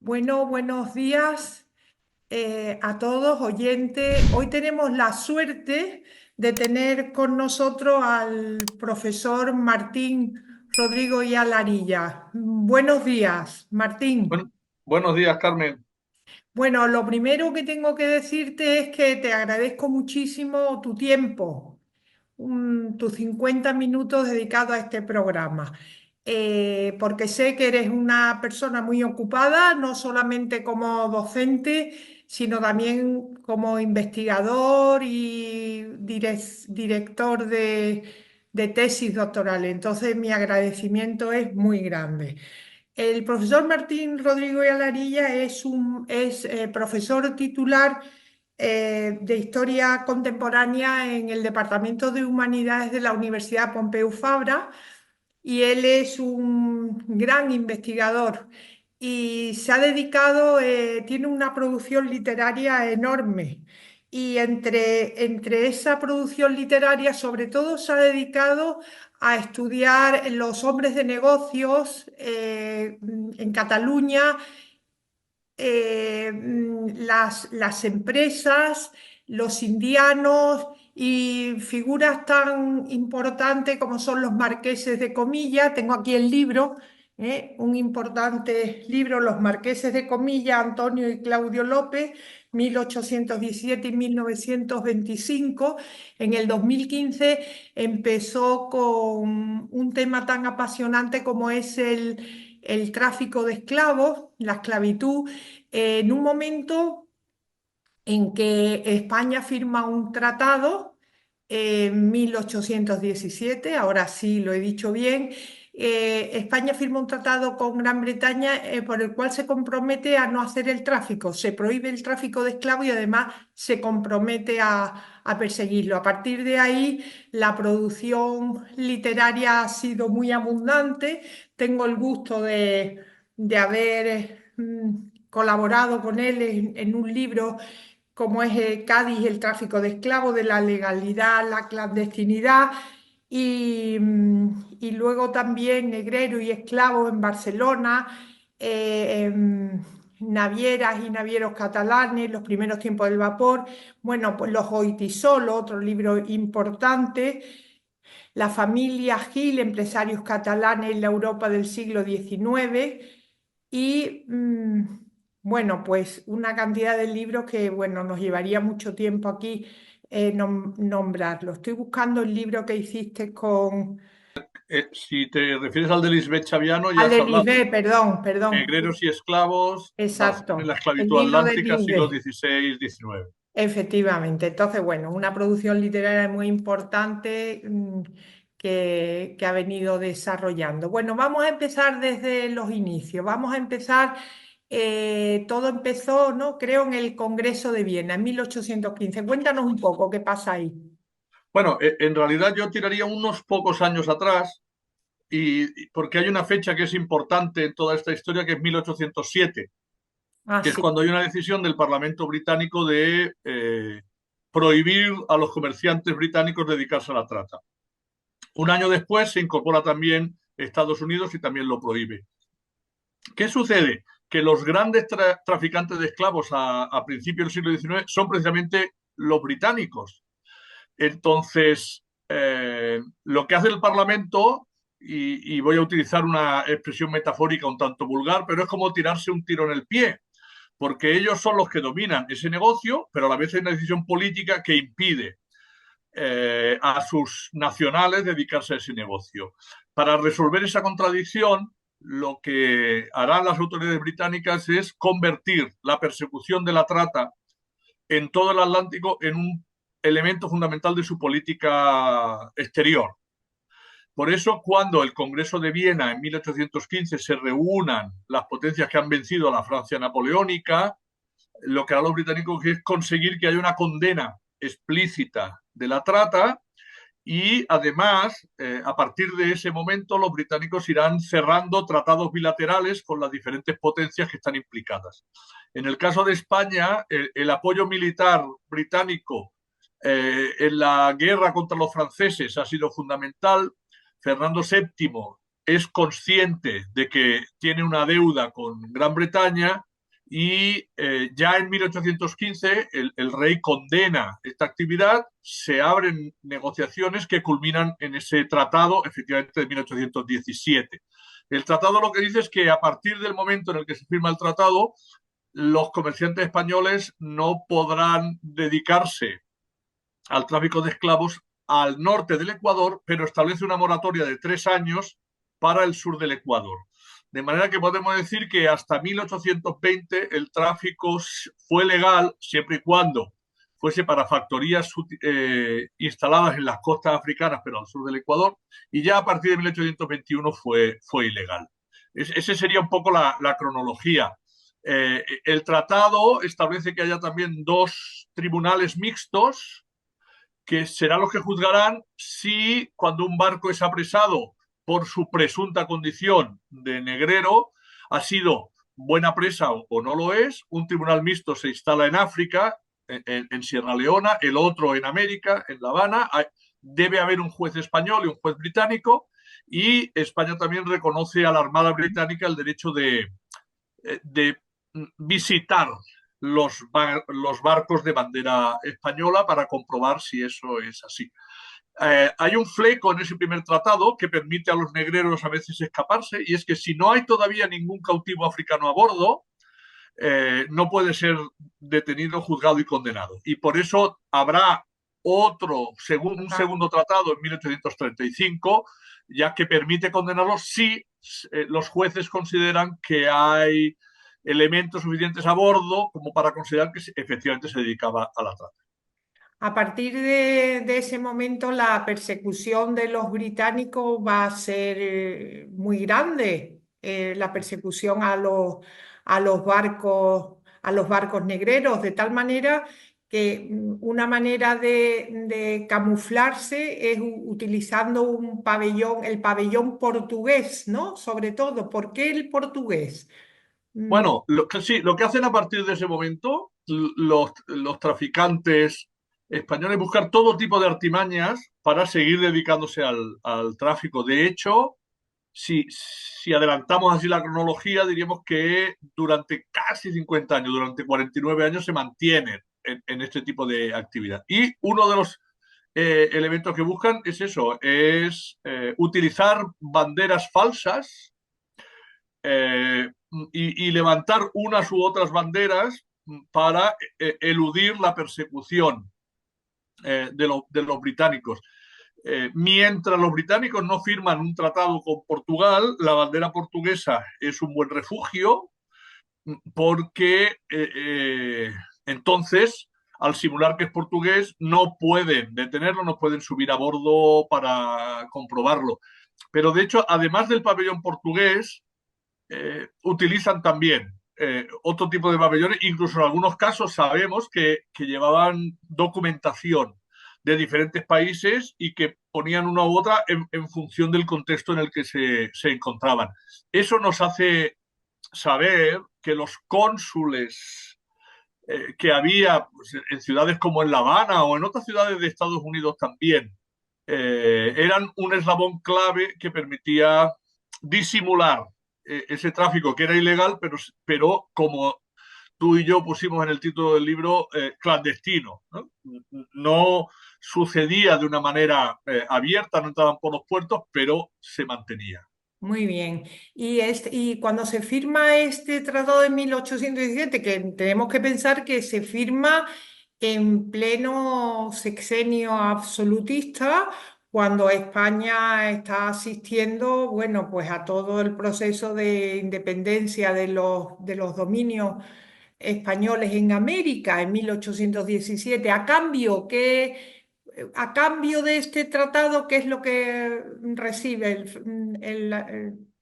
Bueno, buenos días a todos oyentes. Hoy tenemos la suerte de tener con nosotros al profesor Martín Rodrigo y Alarilla. Buenos días, Martín. Buen- Buenos días, Carmen. Bueno, lo primero que tengo que decirte es que te agradezco muchísimo tu tiempo, tus 50 minutos dedicados a este programa. Porque sé que eres una persona muy ocupada, no solamente como docente, sino también como investigador y director de tesis doctorales. Entonces, mi agradecimiento es muy grande. El profesor Martín Rodrigo y Alarilla es profesor titular de Historia Contemporánea en el Departamento de Humanidades de la Universidad Pompeu Fabra y él es un gran investigador y se ha dedicado, tiene una producción literaria enorme y entre esa producción literaria sobre todo se ha dedicado a estudiar los hombres de negocios en Cataluña, las empresas, los indianos y figuras tan importantes como son los marqueses de Comilla. Tengo aquí el libro, un importante libro, Los marqueses de Comilla, Antonio y Claudio López, 1817 y 1925. En el 2015 empezó con un tema tan apasionante como es el tráfico de esclavos, la esclavitud, en un momento en que España firma un tratado en 1817, ahora sí lo he dicho bien. España firma un tratado con Gran Bretaña por el cual se compromete a no hacer el tráfico, se prohíbe el tráfico de esclavos y además se compromete a perseguirlo. A partir de ahí, la producción literaria ha sido muy abundante. Tengo el gusto de haber colaborado con él en un libro como es Cádiz, el tráfico de esclavos, de la legalidad, la clandestinidad, y luego también Negrero y Esclavos en Barcelona, navieras y navieros catalanes, los primeros tiempos del vapor, bueno, pues Los Goytisolo, otro libro importante, La familia Gil, empresarios catalanes en la Europa del siglo XIX y bueno, pues una cantidad de libros que bueno, nos llevaría mucho tiempo aquí nombrarlo. Estoy buscando el libro que hiciste con Si te refieres al de Lisbeth Chaviano, ya has hablado. Lisbeth, perdón, Negreros y esclavos, Barcelona y la exacto, el esclavitud libro de atlántica, siglos Lisbeth. XVI-XIX. Efectivamente, entonces, bueno, una producción literaria muy importante que ha venido desarrollando. Bueno, vamos a empezar desde los inicios. Vamos a empezar, todo empezó, ¿no? Creo en el Congreso de Viena en 1815. Cuéntanos un poco qué pasa ahí. Bueno, en realidad yo tiraría unos pocos años atrás, porque hay una fecha que es importante en toda esta historia, que es 1807, Ah, que es sí. cuando hay una decisión del Parlamento británico de prohibir a los comerciantes británicos dedicarse a la trata. Un año después se incorpora también Estados Unidos y también lo prohíbe. ¿Qué sucede? Que los grandes traficantes de esclavos a principios del siglo XIX son precisamente los británicos. Entonces, lo que hace el Parlamento, y voy a utilizar una expresión metafórica un tanto vulgar, pero es como tirarse un tiro en el pie, porque ellos son los que dominan ese negocio, pero a la vez hay una decisión política que impide a sus nacionales dedicarse a ese negocio. Para resolver esa contradicción, lo que harán las autoridades británicas es convertir la persecución de la trata en todo el Atlántico en un elemento fundamental de su política exterior. Por eso, cuando el Congreso de Viena en 1815 se reúnan las potencias que han vencido a la Francia napoleónica, lo que harán los británicos es conseguir que haya una condena explícita de la trata y además, a partir de ese momento, los británicos irán cerrando tratados bilaterales con las diferentes potencias que están implicadas. En el caso de España, el apoyo militar británico en la guerra contra los franceses ha sido fundamental. Fernando VII es consciente de que tiene una deuda con Gran Bretaña y ya en 1815 el rey condena esta actividad, se abren negociaciones que culminan en ese tratado, efectivamente, de 1817. El tratado lo que dice es que a partir del momento en el que se firma el tratado, los comerciantes españoles no podrán dedicarse al tráfico de esclavos al norte del Ecuador, pero establece una moratoria de 3 años para el sur del Ecuador. De manera que podemos decir que hasta 1820 el tráfico fue legal siempre y cuando fuese para factorías instaladas en las costas africanas, pero al sur del Ecuador, y ya a partir de 1821 fue ilegal. Esa sería un poco la cronología. El tratado establece que haya también dos tribunales mixtos que serán los que juzgarán si cuando un barco es apresado por su presunta condición de negrero ha sido buena presa o no lo es. Un tribunal mixto se instala en África, en Sierra Leona, el otro en América, en La Habana. Debe haber un juez español y un juez británico, y España también reconoce a la Armada Británica el derecho de visitar los barcos de bandera española para comprobar si eso es así. Hay un fleco en ese primer tratado que permite a los negreros a veces escaparse, y es que si no hay todavía ningún cautivo africano a bordo, no puede ser detenido, juzgado y condenado. Y por eso habrá un segundo tratado en 1835, ya que permite condenarlos si los jueces consideran que hay elementos suficientes a bordo como para considerar que efectivamente se dedicaba a la trata. A partir de ese momento, la persecución de los británicos va a ser muy grande. La persecución a los barcos negreros, de tal manera que una manera de camuflarse es utilizando un pabellón, el pabellón portugués, ¿no? Sobre todo, ¿por qué el portugués? Mm, Bueno, sí, lo que hacen a partir de ese momento los traficantes españoles, buscar todo tipo de artimañas para seguir dedicándose al tráfico. De hecho, si adelantamos así la cronología, diríamos que durante casi 50 años, durante 49 años, se mantienen en este tipo de actividad. Y uno de los elementos que buscan es eso, es utilizar banderas falsas, eh, y levantar unas u otras banderas para eludir la persecución de los británicos. Mientras los británicos no firman un tratado con Portugal, la bandera portuguesa es un buen refugio, porque entonces, al simular que es portugués, no pueden detenerlo, no pueden subir a bordo para comprobarlo. Pero de hecho, además del pabellón portugués, utilizan también otro tipo de pabellones. Incluso en algunos casos sabemos que llevaban documentación de diferentes países y que ponían una u otra en función del contexto en el que se encontraban. Eso nos hace saber que los cónsules que había, pues, en ciudades como en La Habana o en otras ciudades de Estados Unidos también, eran un eslabón clave que permitía disimular ese tráfico que era ilegal, pero como tú y yo pusimos en el título del libro, clandestino, ¿no? No sucedía de una manera abierta, no entraban por los puertos, pero se mantenía. Muy bien. Y cuando se firma este tratado de 1817, que tenemos que pensar que se firma en pleno sexenio absolutista, cuando España está asistiendo, bueno, pues a todo el proceso de independencia de los dominios españoles en América en 1817. A cambio de este tratado, ¿qué es lo que recibe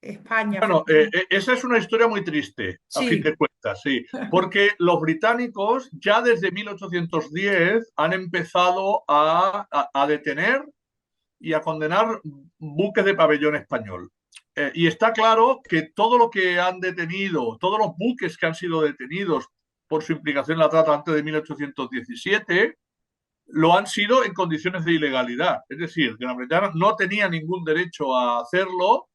España? Bueno, esa es una historia muy triste, a fin Sí, de cuentas, sí, porque los británicos ya desde 1810 han empezado a detener y a condenar buques de pabellón español. Y está claro que todo lo que han detenido, todos los buques que han sido detenidos por su implicación en la trata antes de 1817, lo han sido en condiciones de ilegalidad. Es decir, Gran Bretaña no tenía ningún derecho a hacerlo,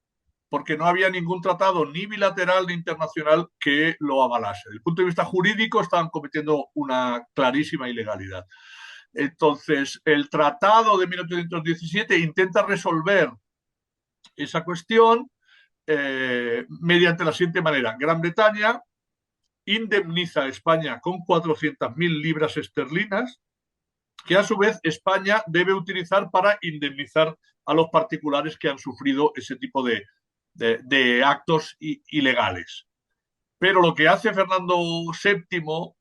porque no había ningún tratado ni bilateral ni internacional que lo avalase. Desde el punto de vista jurídico estaban cometiendo una clarísima ilegalidad. Entonces, el tratado de 1817 intenta resolver esa cuestión mediante la siguiente manera. Gran Bretaña indemniza a España con 400.000 libras esterlinas, que a su vez España debe utilizar para indemnizar a los particulares que han sufrido ese tipo de actos ilegales. Pero lo que hace Fernando VII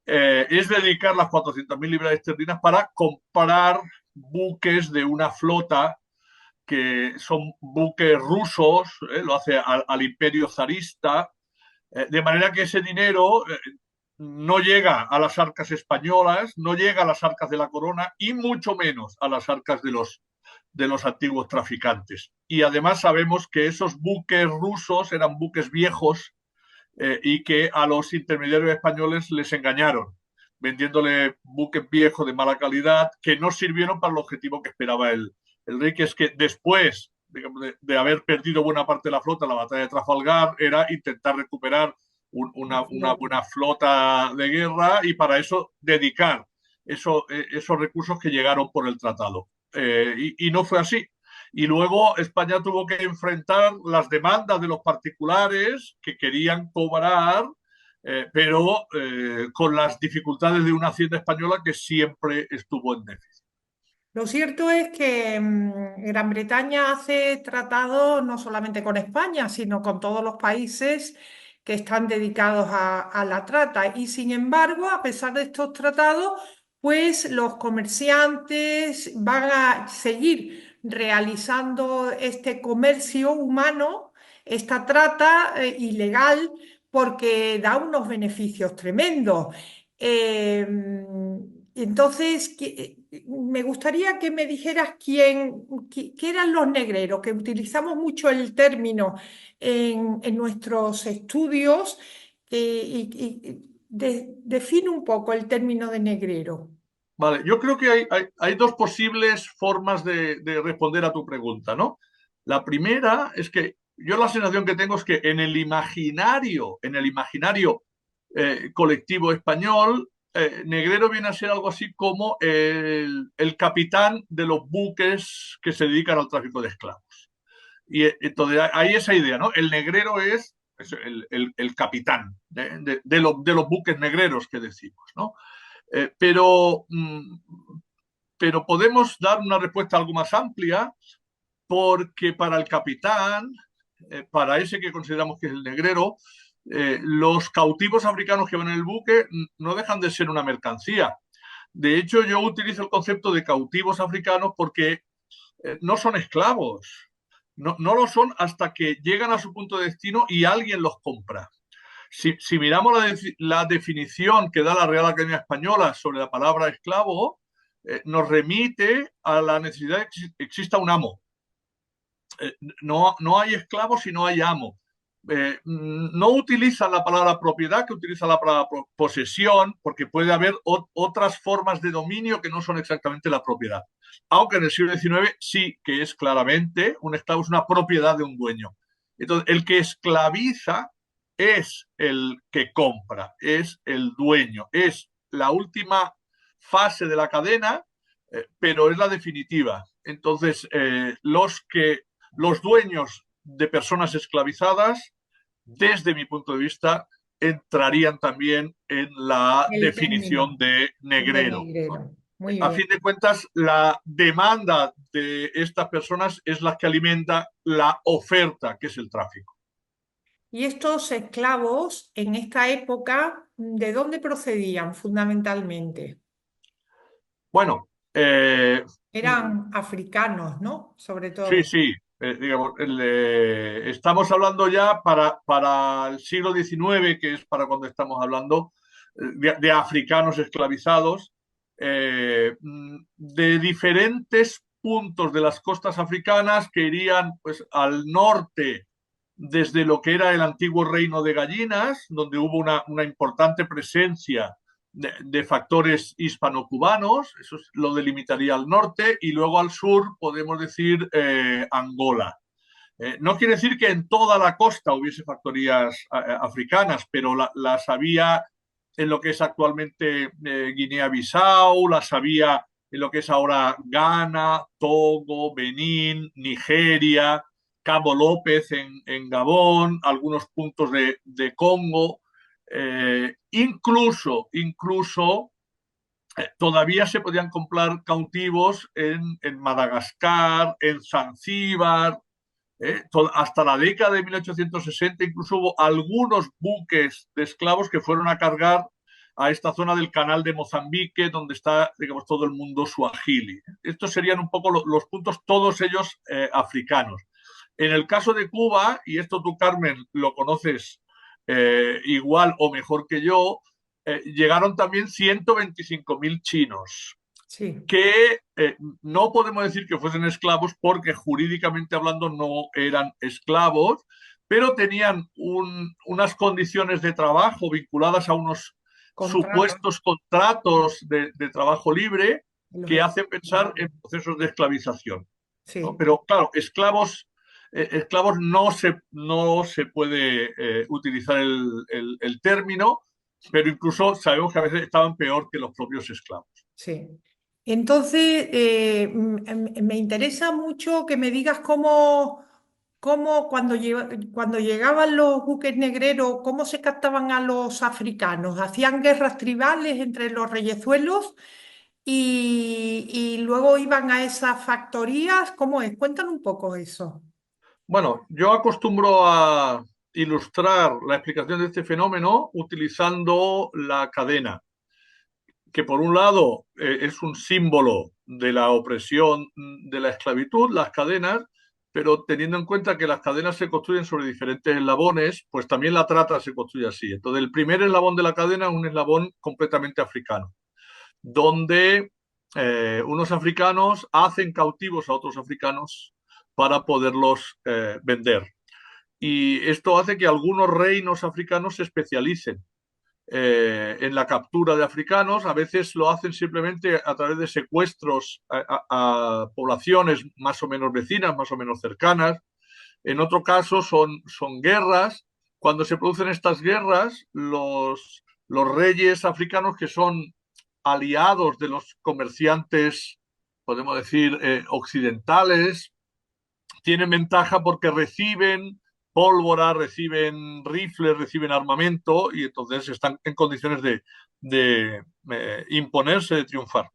es dedicar las 400.000 libras esterlinas para comprar buques de una flota que son buques rusos, lo hace al imperio zarista, de manera que ese dinero no llega a las arcas españolas, no llega a las arcas de la corona y mucho menos a las arcas de los antiguos traficantes. Y además sabemos que esos buques rusos eran buques viejos y que a los intermediarios españoles les engañaron, vendiéndole buques viejos de mala calidad que no sirvieron para el objetivo que esperaba el rey, que es que después de haber perdido buena parte de la flota en la batalla de Trafalgar, era intentar recuperar una buena flota de guerra y para eso dedicar esos recursos que llegaron por el tratado. Y no fue así. Y luego España tuvo que enfrentar las demandas de los particulares que querían cobrar, pero con las dificultades de una hacienda española que siempre estuvo en déficit. Lo cierto es que Gran Bretaña hace tratados no solamente con España, sino con todos los países que están dedicados a la trata. Y sin embargo, a pesar de estos tratados, pues los comerciantes van a seguir realizando este comercio humano, esta trata ilegal, porque da unos beneficios tremendos. Entonces, me gustaría que me dijeras qué eran los negreros, que utilizamos mucho el término en nuestros estudios, define un poco el término de negrero. Vale, yo creo que hay dos posibles formas de responder a tu pregunta, ¿no? La primera es que yo la sensación que tengo es que en el imaginario colectivo español, negrero viene a ser algo así como el capitán de los buques que se dedican al tráfico de esclavos. Y entonces hay esa idea, ¿no? El negrero es el capitán de los buques negreros que decimos, ¿no? Eh, pero, mm, pero podemos dar una respuesta algo más amplia porque para el capitán, para ese que consideramos que es el negrero, los cautivos africanos que van en el buque no dejan de ser una mercancía. De hecho, yo utilizo el concepto de cautivos africanos porque no son esclavos. No lo son hasta que llegan a su punto de destino y alguien los compra. Si miramos la definición que da la Real Academia Española sobre la palabra esclavo, nos remite a la necesidad de que exista un amo. No hay esclavo si no hay amo. No utilizan la palabra propiedad, que utiliza la palabra posesión, porque puede haber otras formas de dominio que no son exactamente la propiedad. Aunque en el siglo XIX sí que es claramente un esclavo, es una propiedad de un dueño. Entonces, el que esclaviza es el que compra, es el dueño, es la última fase de la cadena, pero es la definitiva. Entonces, los dueños de personas esclavizadas, desde mi punto de vista, entrarían también en la El definición término de de negrero, ¿no? negrero. Muy A bien. fin de cuentas, la demanda de estas personas es la que alimenta la oferta, que es el tráfico. ¿Y estos esclavos en esta época, de dónde procedían fundamentalmente? Bueno, Eran africanos, ¿no? Sobre sí, todo. sí. Digamos, estamos hablando ya para el siglo XIX, que es para cuando estamos hablando, de africanos esclavizados, de diferentes puntos de las costas africanas que irían pues, al norte desde lo que era el antiguo reino de Gallinas, donde hubo una importante presencia de factores hispano-cubanos, eso lo delimitaría al norte, y luego al sur podemos decir Angola. No quiere decir que en toda la costa hubiese factorías africanas, pero las había en lo que es actualmente Guinea-Bissau, las había en lo que es ahora Ghana, Togo, Benín, Nigeria, Cabo López en Gabón, algunos puntos de Congo, incluso todavía se podían comprar cautivos en Madagascar, en Zanzíbar, hasta la década de 1860 incluso hubo algunos buques de esclavos que fueron a cargar a esta zona del canal de Mozambique, donde está, digamos, todo el mundo suajili. Estos serían un poco los puntos, todos ellos africanos. En el caso de Cuba, y esto tú, Carmen, lo conoces igual o mejor que yo, llegaron también 125.000 chinos Sí, que no podemos decir que fuesen esclavos porque jurídicamente hablando no eran esclavos, pero tenían unas condiciones de trabajo vinculadas a unos contrato. supuestos contratos de trabajo libre Los que hacen esclavos. pensar en procesos de esclavización, ¿no? Sí. Pero claro, esclavos no se puede utilizar el término, pero incluso sabemos que a veces estaban peor que los propios esclavos. Sí. Entonces, me interesa mucho que me digas cómo cuando llegaban los buques negreros, cómo se captaban a los africanos. ¿Hacían guerras tribales entre los reyezuelos y luego iban a esas factorías? ¿Cómo es? Cuéntame un poco eso. Bueno, yo acostumbro a ilustrar la explicación de este fenómeno utilizando la cadena, que por un lado es un símbolo de la opresión de la esclavitud, las cadenas, pero teniendo en cuenta que las cadenas se construyen sobre diferentes eslabones, pues también la trata se construye así. Entonces, el primer eslabón de la cadena es un eslabón completamente africano, donde unos africanos hacen cautivos a otros africanos para poderlos vender. Y esto hace que algunos reinos africanos se especialicen en la captura de africanos. A veces lo hacen simplemente a través de secuestros a poblaciones más o menos vecinas, más o menos cercanas. En otro caso son guerras. Cuando se producen estas guerras, los reyes africanos que son aliados de los comerciantes, podemos decir, occidentales, tienen ventaja porque reciben pólvora, reciben rifles, reciben armamento y entonces están en condiciones de imponerse, de triunfar.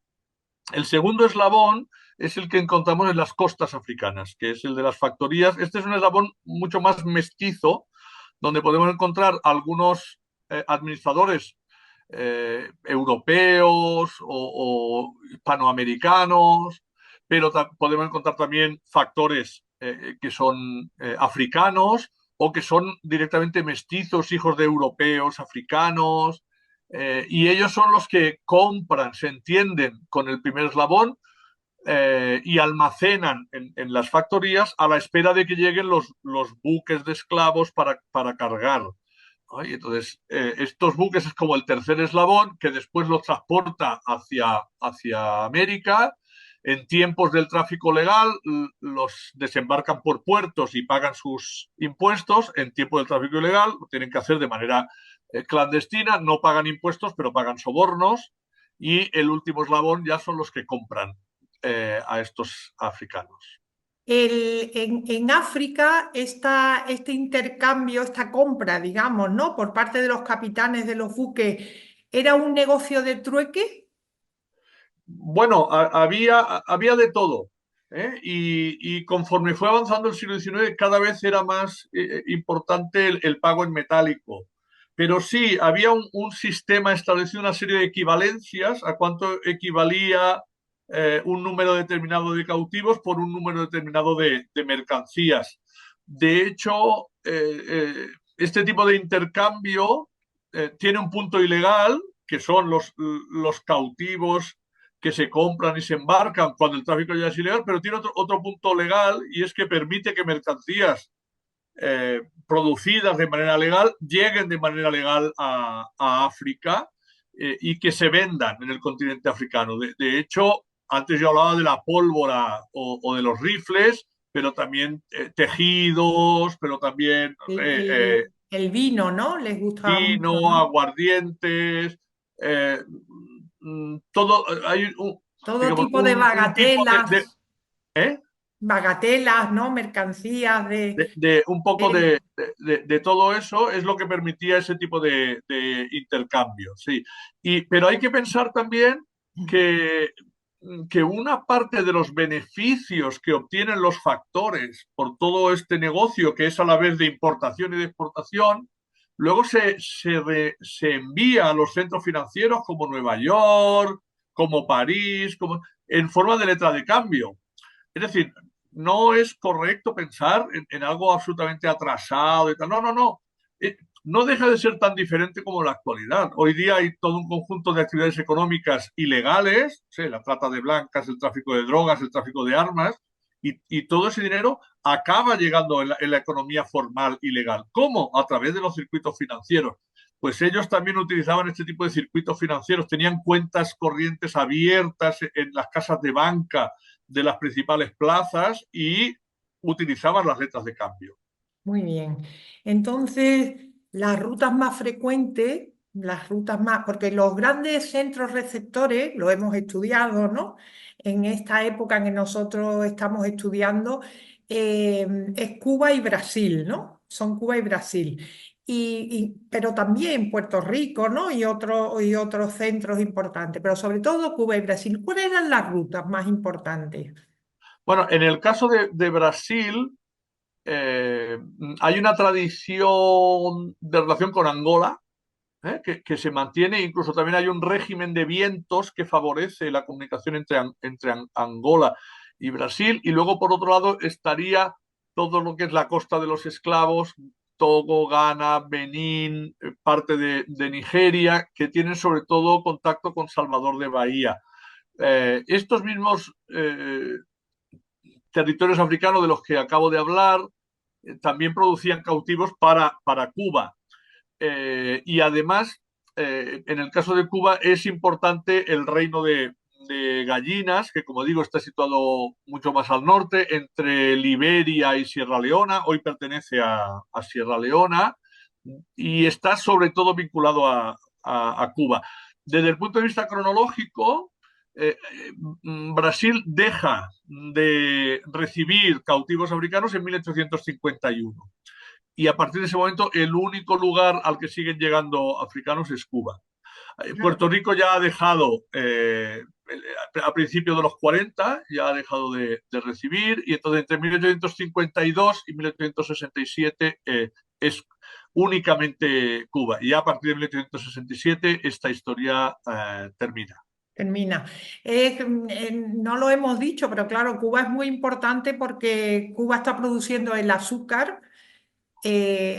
El segundo eslabón es el que encontramos en las costas africanas, que es el de las factorías. Este es un eslabón mucho más mestizo, donde podemos encontrar algunos administradores europeos o hispanoamericanos, pero podemos encontrar también factores que son africanos o que son directamente mestizos, hijos de europeos, africanos, y ellos son los que compran, se entienden con el primer eslabón y almacenan en las factorías a la espera de que lleguen los buques de esclavos para cargar, ¿no? Y entonces, estos buques es como el tercer eslabón que después los transporta hacia América. En tiempos del tráfico legal, los desembarcan por puertos y pagan sus impuestos. En tiempos del tráfico ilegal, lo tienen que hacer de manera clandestina, no pagan impuestos, pero pagan sobornos. Y el último eslabón ya son los que compran a estos africanos. En África, este intercambio, esta compra, digamos, ¿no? Por parte de los capitanes de los buques, ¿era un negocio de trueque? Bueno, había de todo, ¿eh? Y conforme fue avanzando el siglo XIX, cada vez era más importante el pago en metálico. Pero sí, había un sistema establecido, una serie de equivalencias a cuánto equivalía un número determinado de cautivos por un número determinado de mercancías. De hecho, este tipo de intercambio tiene un punto ilegal, que son los cautivos que se compran y se embarcan cuando el tráfico ya es ilegal, pero tiene otro punto legal y es que permite que mercancías producidas de manera legal lleguen de manera legal a África y que se vendan en el continente africano. De hecho, antes yo hablaba de la pólvora o de los rifles, pero también tejidos, pero también El vino, ¿no? Les gustaba mucho, vino, ¿no? aguardientes, eh, todo, hay Todo digamos, tipo de un tipo bagatelas, ¿eh? bagatelas, ¿no? Mercancías De un poco de- de todo eso es lo que permitía ese tipo de intercambio, sí. Pero hay que pensar también que, que una parte de los beneficios que obtienen los factores por todo este negocio, que es a la vez de importación y de exportación, luego se envía a los centros financieros como Nueva York, como París, en forma de letra de cambio. Es decir, no es correcto pensar en algo absolutamente atrasado y tal. No, no, no. No deja de ser tan diferente como la actualidad. Hoy día hay todo un conjunto de actividades económicas ilegales, ¿sí? La trata de blancas, el tráfico de drogas, el tráfico de armas, y todo ese dinero acaba llegando en la economía formal y legal. ¿Cómo? A través de los circuitos financieros. Pues ellos también utilizaban este tipo de circuitos financieros, tenían cuentas corrientes abiertas en las casas de banca de las principales plazas y utilizaban las letras de cambio. Muy bien. Entonces, las rutas más frecuentes, las rutas más, porque los grandes centros receptores, lo hemos estudiado, ¿no? En esta época en que nosotros estamos estudiando, es Cuba y Brasil, ¿no? Son Cuba y Brasil. Pero también Puerto Rico, ¿no? Y otros centros importantes, pero sobre todo Cuba y Brasil. ¿Cuáles eran las rutas más importantes? Bueno, en el caso de Brasil, eh, hay una tradición de relación con Angola, que se mantiene, incluso también hay un régimen de vientos que favorece la comunicación entre Angola y Brasil, y luego por otro lado estaría todo lo que es la costa de los esclavos, Togo, Ghana, Benín, parte de Nigeria, que tienen sobre todo contacto con Salvador de Bahía. Estos mismos territorios africanos de los que acabo de hablar también producían cautivos para Cuba. Y además, en el caso de Cuba, es importante el reino de Gallinas, que como digo está situado mucho más al norte, entre Liberia y Sierra Leona, hoy pertenece a Sierra Leona, y está sobre todo vinculado a Cuba. Desde el punto de vista cronológico, Brasil deja de recibir cautivos africanos en 1851 y a partir de ese momento el único lugar al que siguen llegando africanos es Cuba. Puerto Rico ya ha dejado, a principios de los 40, ya ha dejado de recibir, y entonces entre 1852 y 1867 es únicamente Cuba. Y ya a partir de 1867 esta historia termina. Termina. No lo hemos dicho, pero claro, Cuba es muy importante porque Cuba está produciendo el azúcar,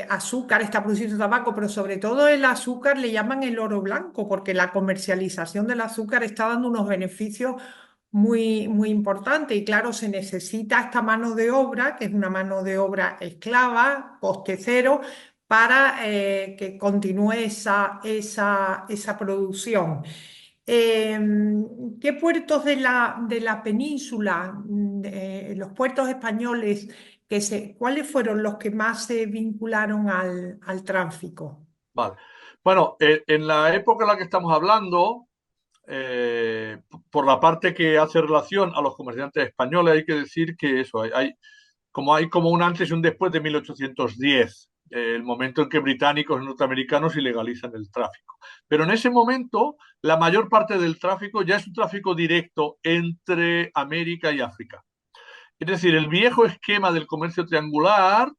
azúcar, está produciendo tabaco, pero sobre todo el azúcar le llaman el oro blanco porque la comercialización del azúcar está dando unos beneficios muy, muy importantes. Y claro, se necesita esta mano de obra, que es una mano de obra esclava, coste cero, para que continúe esa producción. ¿Qué puertos de la península, los puertos españoles, cuáles fueron los que más se vincularon al tráfico? Vale. Bueno, en la época en la que estamos hablando, por la parte que hace relación a los comerciantes españoles, hay que decir que eso, hay como un antes y un después de 1810, el momento en que británicos y norteamericanos ilegalizan el tráfico. Pero en ese momento, la mayor parte del tráfico ya es un tráfico directo entre América y África. Es decir, el viejo esquema del comercio triangular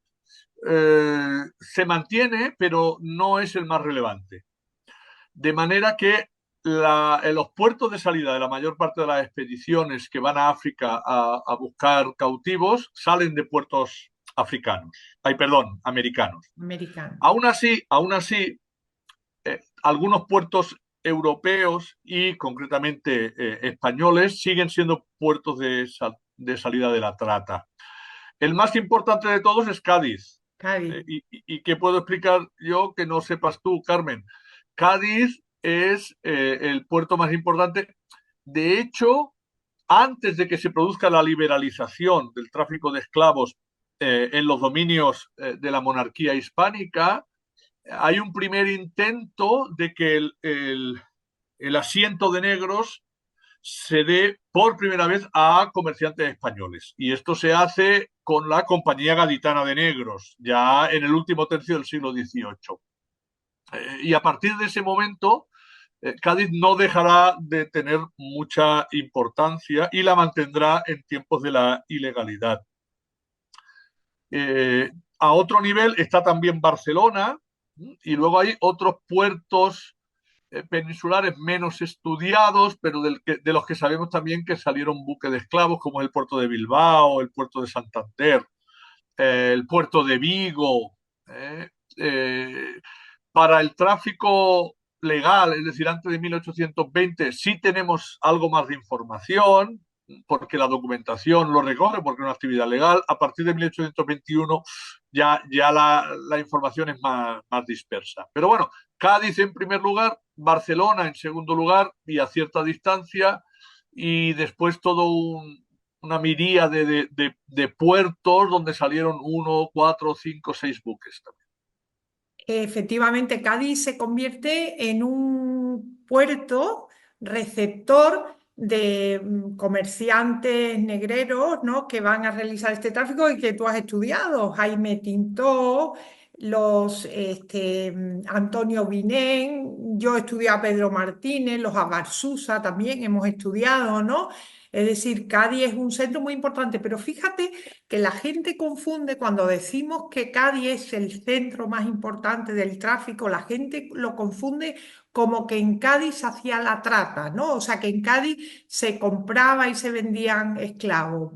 se mantiene, pero no es el más relevante. De manera que en los puertos de salida de la mayor parte de las expediciones que van a África a buscar cautivos salen de puertos africanos, ay, perdón, americanos. Americano. Aún así algunos puertos europeos y concretamente españoles siguen siendo puertos de salida de la trata. El más importante de todos es Cádiz. Cádiz. ¿Y qué puedo explicar yo que no sepas tú, Carmen? Cádiz es el puerto más importante. De hecho, antes de que se produzca la liberalización del tráfico de esclavos en los dominios de la monarquía hispánica, hay un primer intento de que el asiento de negros se dé por primera vez a comerciantes españoles. Y esto se hace con la Compañía Gaditana de Negros, ya en el último tercio del siglo XVIII. Y a partir de ese momento, Cádiz no dejará de tener mucha importancia y la mantendrá en tiempos de la ilegalidad. A otro nivel está también Barcelona, y luego hay otros puertos peninsulares menos estudiados, pero de los que sabemos también que salieron buques de esclavos, como el puerto de Bilbao, el puerto de Santander, el puerto de Vigo. Eh, eh, para el tráfico legal, es decir, antes de 1820, sí tenemos algo más de información, porque la documentación lo recoge, porque es una actividad legal. A partir de 1821 ya la información es más dispersa. Pero bueno, Cádiz en primer lugar, Barcelona en segundo lugar y a cierta distancia, y después todo una miríade de puertos donde salieron 1, 4, 5, 6 buques también. Efectivamente, Cádiz se convierte en un puerto receptor de comerciantes negreros, ¿no? Que van a realizar este tráfico y que tú has estudiado, Jaime Tintó, Antonio Vinén, yo estudié a Pedro Martínez, los Abarsusa también hemos estudiado, ¿no? Es decir, Cádiz es un centro muy importante, pero fíjate que la gente confunde cuando decimos que Cádiz es el centro más importante del tráfico, la gente lo confunde como que en Cádiz se hacía la trata, ¿no? O sea, que en Cádiz se compraba y se vendían esclavos.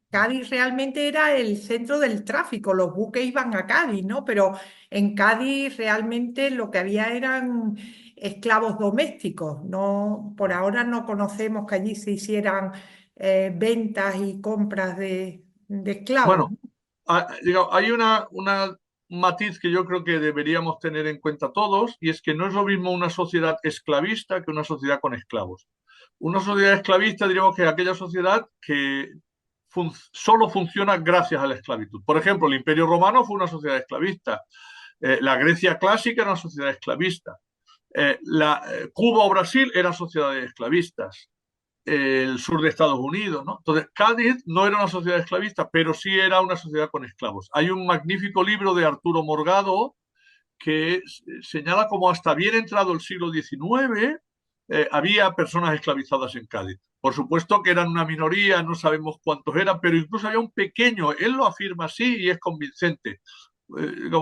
Cádiz realmente era el centro del tráfico, los buques iban a Cádiz, ¿no? Pero en Cádiz realmente lo que había eran esclavos domésticos, no, por ahora no conocemos que allí se hicieran ventas y compras de esclavos. Bueno, hay una matiz que yo creo que deberíamos tener en cuenta todos, y es que no es lo mismo una sociedad esclavista que una sociedad con esclavos. Una sociedad esclavista diríamos que es aquella sociedad que solo funciona gracias a la esclavitud. Por ejemplo, el Imperio Romano fue una sociedad esclavista. La Grecia clásica era una sociedad esclavista. Cuba o Brasil eran sociedades esclavistas. El sur de Estados Unidos, ¿no? Entonces, Cádiz no era una sociedad esclavista, pero sí era una sociedad con esclavos. Hay un magnífico libro de Arturo Morgado que señala cómo hasta bien entrado el siglo XIX había personas esclavizadas en Cádiz. Por supuesto que eran una minoría, no sabemos cuántos eran, pero incluso había un pequeño, él lo afirma así y es convincente,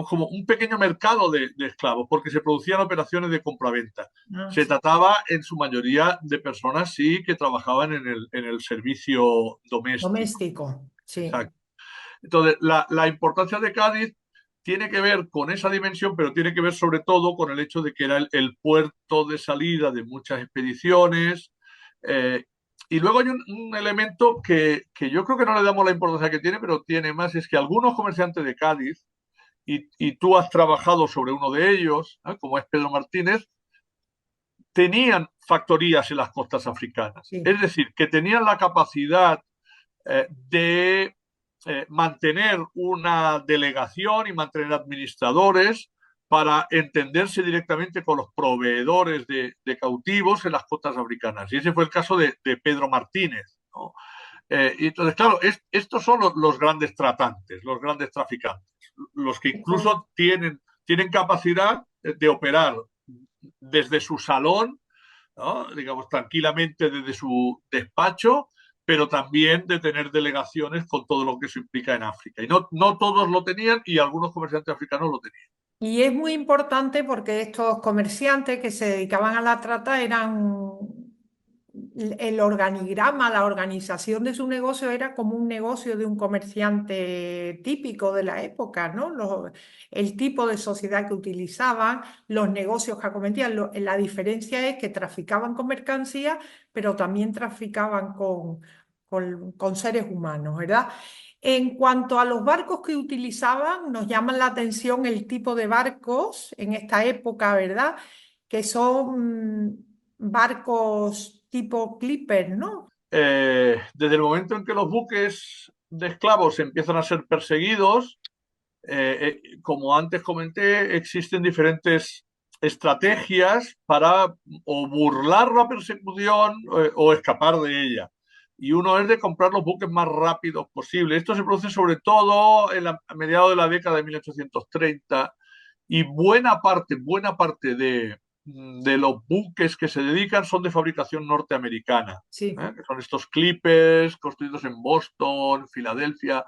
como un pequeño mercado de esclavos, porque se producían operaciones de compraventa. Ah, Se trataba en su mayoría de personas, sí, que trabajaban en el servicio doméstico. doméstico, sí. Exacto. Entonces, la importancia de Cádiz tiene que ver con esa dimensión, pero tiene que ver sobre todo con el hecho de que era el puerto de salida de muchas expediciones. eh, y luego hay un elemento que yo creo que no le damos la importancia que tiene, pero tiene más, es que algunos comerciantes de Cádiz, y tú has trabajado sobre uno de ellos, ¿eh? Como es Pedro Martínez, tenían factorías en las costas africanas. Sí. Es decir, que tenían la capacidad de mantener una delegación y mantener administradores para entenderse directamente con los proveedores de cautivos en las costas africanas. Y ese fue el caso de Pedro Martínez, ¿no? Y entonces, claro, estos son los grandes tratantes, los grandes traficantes, los que incluso tienen capacidad de operar desde su salón, ¿no? Digamos, tranquilamente desde su despacho, pero también de tener delegaciones con todo lo que eso implica en África. Y no todos lo tenían y algunos comerciantes africanos lo tenían. Y es muy importante porque estos comerciantes que se dedicaban a la trata eran el organigrama, la organización de su negocio era como un negocio de un comerciante típico de la época, ¿no? El tipo de sociedad que utilizaban, los negocios que acometían. La diferencia es que traficaban con mercancías, pero también traficaban con seres humanos, ¿verdad? En cuanto a los barcos que utilizaban, nos llaman la atención el tipo de barcos en esta época, ¿verdad? Que son barcos tipo clipper, ¿no? Desde el momento en que los buques de esclavos empiezan a ser perseguidos, como antes comenté, existen diferentes estrategias para o burlar la persecución o escapar de ella. Y uno es de comprar los buques más rápidos posible. Esto se produce sobre todo a mediados de la década de 1830 y buena parte de los buques que se dedican son de fabricación norteamericana, Sí, que son estos clippers construidos en Boston, Filadelfia.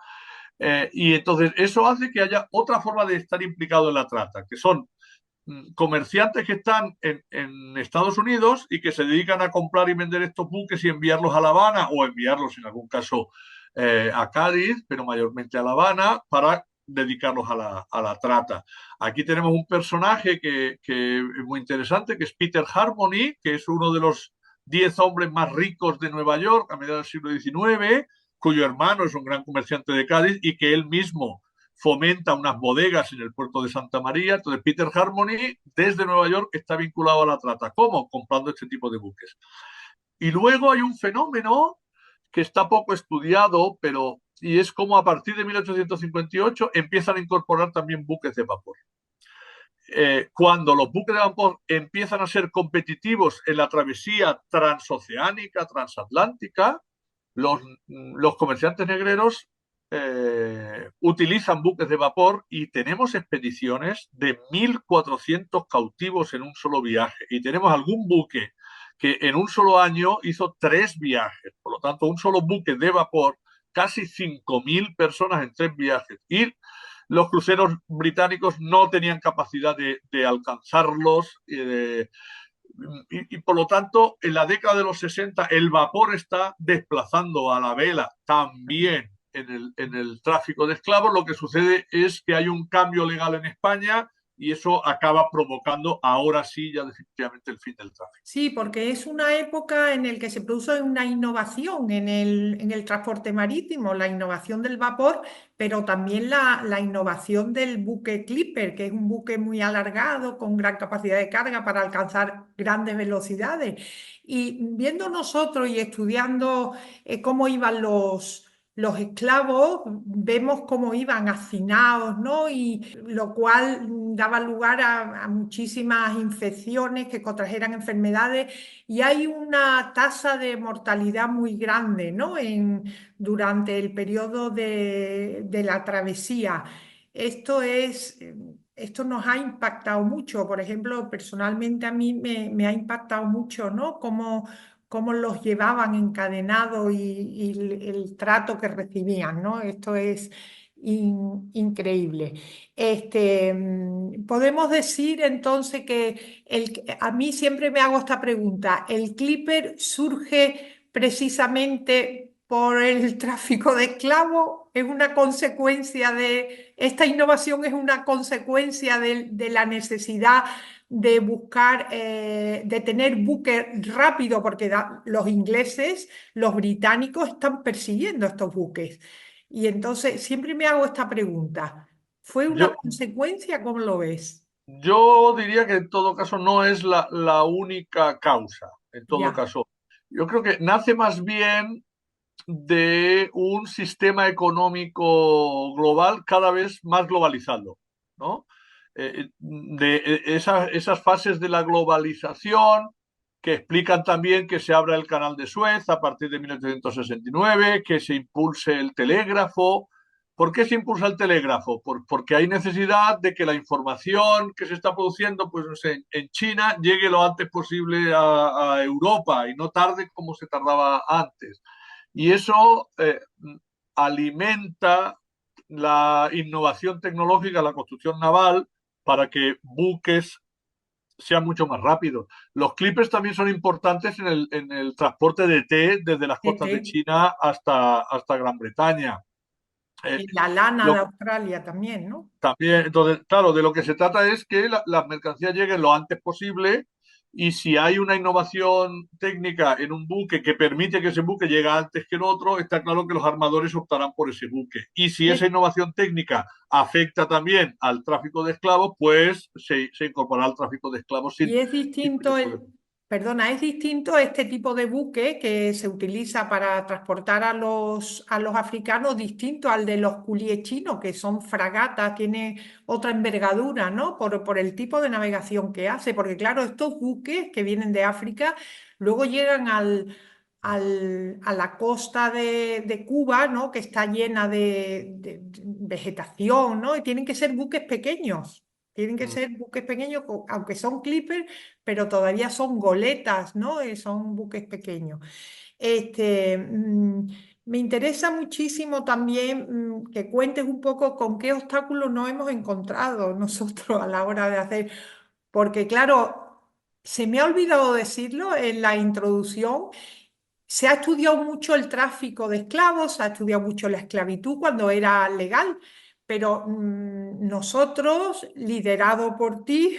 Y entonces eso hace que haya otra forma de estar implicado en la trata, que son comerciantes que están en Estados Unidos y que se dedican a comprar y vender estos buques y enviarlos a La Habana o enviarlos en algún caso a Cádiz, pero mayormente a La Habana, para dedicarlos a la trata. Aquí tenemos un personaje que es muy interesante, que es Peter Harmony, que es uno de los 10 hombres más ricos de Nueva York a mediados del siglo XIX, cuyo hermano es un gran comerciante de Cádiz y que él mismo fomenta unas bodegas en el puerto de Santa María. Entonces, Peter Harmony, desde Nueva York, está vinculado a la trata. ¿Cómo? Comprando este tipo de buques. Y luego hay un fenómeno que está poco estudiado, pero y es como a partir de 1858 empiezan a incorporar también buques de vapor. Cuando los buques de vapor empiezan a ser competitivos en la travesía transoceánica, transatlántica, los comerciantes negreros utilizan buques de vapor y tenemos expediciones de 1.400 cautivos en un solo viaje. Y tenemos algún buque que en un solo año hizo 3 viajes. Por lo tanto, un solo buque de vapor, casi 5.000 personas en 3 viajes. Y los cruceros británicos no tenían capacidad de alcanzarlos. Y por lo tanto, en la década de los 60 el vapor está desplazando a la vela también en el tráfico de esclavos. Lo que sucede es que hay un cambio legal en España y eso acaba provocando ahora sí ya definitivamente el fin del tráfico. sí, porque es una época en la que se produce una innovación en el transporte marítimo, la innovación del vapor, pero también la innovación del buque Clipper, que es un buque muy alargado, con gran capacidad de carga para alcanzar grandes velocidades. Y viendo nosotros y estudiando cómo iban los esclavos, vemos cómo iban hacinados, ¿no? Y lo cual daba lugar a muchísimas infecciones que contrajeran enfermedades y hay una tasa de mortalidad muy grande, ¿no? Durante el periodo de la travesía. Esto es... Esto nos ha impactado mucho. Por ejemplo, personalmente a mí me ha impactado mucho, ¿no? Cómo los llevaban encadenados y el trato que recibían, ¿no? Esto es increíble. Podemos decir entonces que a mí siempre me hago esta pregunta, ¿el Clipper surge precisamente por el tráfico de esclavos? ¿Es una consecuencia esta innovación es una consecuencia de la necesidad de buscar, de tener buques rápido, porque los ingleses, los británicos están persiguiendo estos buques? Y entonces siempre me hago esta pregunta. ¿Fue una Yo, consecuencia? ¿Cómo lo ves? yo diría que en todo caso no es la única causa. En todo Ya, caso, yo creo que nace más bien de un sistema económico global cada vez más globalizado, ¿no? Esas fases de la globalización que explican también que se abra el canal de Suez a partir de 1869, que se impulse el telégrafo. ¿Por qué se impulsa el telégrafo? Porque hay necesidad de que la información que se está produciendo pues, no sé, en China llegue lo antes posible a Europa y no tarde como se tardaba antes. Y eso alimenta la innovación tecnológica, la construcción naval, para que buques sean mucho más rápidos. Los clippers también son importantes en el transporte de té desde las costas de este, China hasta Gran Bretaña. Eh, y la lana de lo, Australia también, ¿no? también, entonces, claro, de lo que se trata es que las mercancías lleguen lo antes posible y si hay una innovación técnica en un buque que permite que ese buque llegue antes que el otro, está claro que los armadores optarán por ese buque. Y si Y esa es, innovación técnica afecta también al tráfico de esclavos, pues se incorporará al tráfico de esclavos y es sin distinto mayor problema. Perdona, es distinto este tipo de buque que se utiliza para transportar a los africanos, distinto al de los coolies chinos, que son fragatas, tiene otra envergadura, ¿no? Por el tipo de navegación que hace, porque claro, estos buques que vienen de África luego llegan a la costa de Cuba, ¿no? Que está llena de vegetación, ¿no? Y tienen que ser buques pequeños. Tienen que Mm. ser buques pequeños, aunque son clippers, pero todavía son goletas, ¿no? Son buques pequeños. Este, me interesa muchísimo también que cuentes un poco con qué obstáculos nos hemos encontrado nosotros a la hora de hacer, porque claro, se me ha olvidado decirlo en la introducción. Se ha estudiado mucho el tráfico de esclavos, se ha estudiado mucho la esclavitud cuando era legal, pero nosotros, liderado por ti,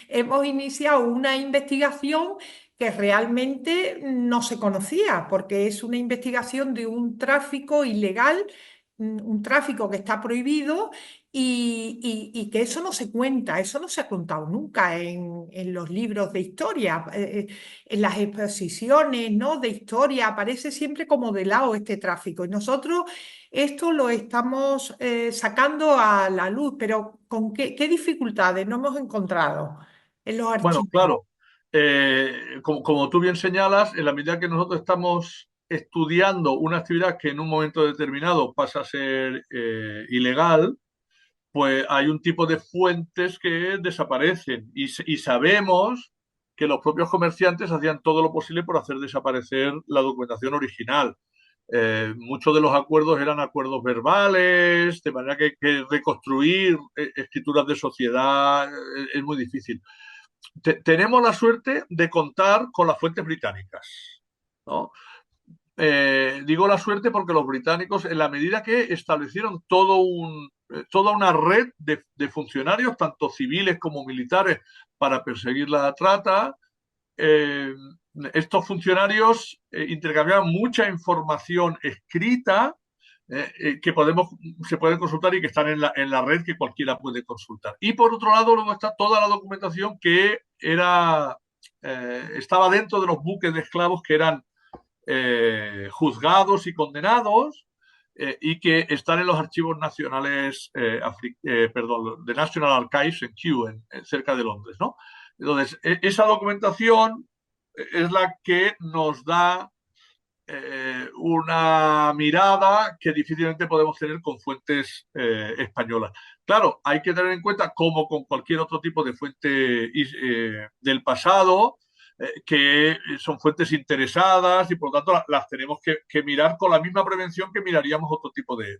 hemos iniciado una investigación que realmente no se conocía, porque es una investigación de un tráfico ilegal, un tráfico que está prohibido y que eso no se cuenta, eso no se ha contado nunca en los libros de historia. En las exposiciones, ¿no? De historia aparece siempre como de lado este tráfico y nosotros esto lo estamos sacando a la luz, pero ¿con qué dificultades no hemos encontrado en los Bueno, archivos? claro, como tú bien señalas, en la medida que nosotros estamos estudiando una actividad que en un momento determinado pasa a ser ilegal, pues hay un tipo de fuentes que desaparecen y sabemos que los propios comerciantes hacían todo lo posible por hacer desaparecer la documentación original. Muchos de los acuerdos eran acuerdos verbales, de manera que reconstruir escrituras de sociedad es muy difícil. Tenemos la suerte de contar con las fuentes británicas, ¿no? Digo la suerte porque los británicos, en la medida que establecieron toda una red de funcionarios, tanto civiles como militares, para perseguir la trata, eh, estos funcionarios intercambiaban mucha información escrita se pueden consultar y que están en la red que cualquiera puede consultar. Y por otro lado, luego está toda la documentación que estaba dentro de los buques de esclavos que eran juzgados y condenados y que están en los archivos nacionales, perdón, de National Archives en Kew, cerca de Londres, ¿no? Entonces, esa documentación es la que nos da una mirada que difícilmente podemos tener con fuentes españolas. Claro, hay que tener en cuenta, como con cualquier otro tipo de fuente del pasado, que son fuentes interesadas y por lo tanto las tenemos que mirar con la misma prevención que miraríamos otro tipo de